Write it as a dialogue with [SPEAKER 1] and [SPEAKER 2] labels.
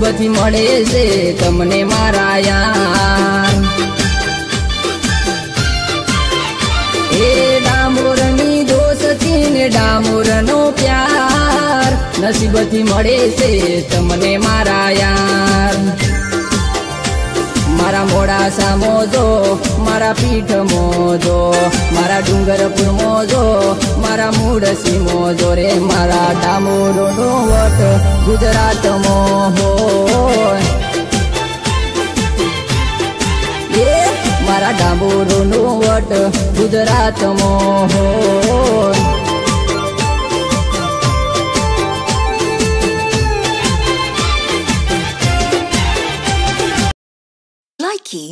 [SPEAKER 1] નસીબથી મળે છે તમને મારા યાર। એ ડામોરની દોસ્તી ને ડામોરનો પ્યાર નસીબથી મળે છે તમને મારા યાર। मारा मोडासा मोजो मारा पीठ मोजो मारा डूंगरपुर मोजो मारा मूडसी मोजो रे मारा डामोरनो वट गुजरात मो होय। ये मारा डामोरनो वट गुजरात मो होय।
[SPEAKER 2] Likey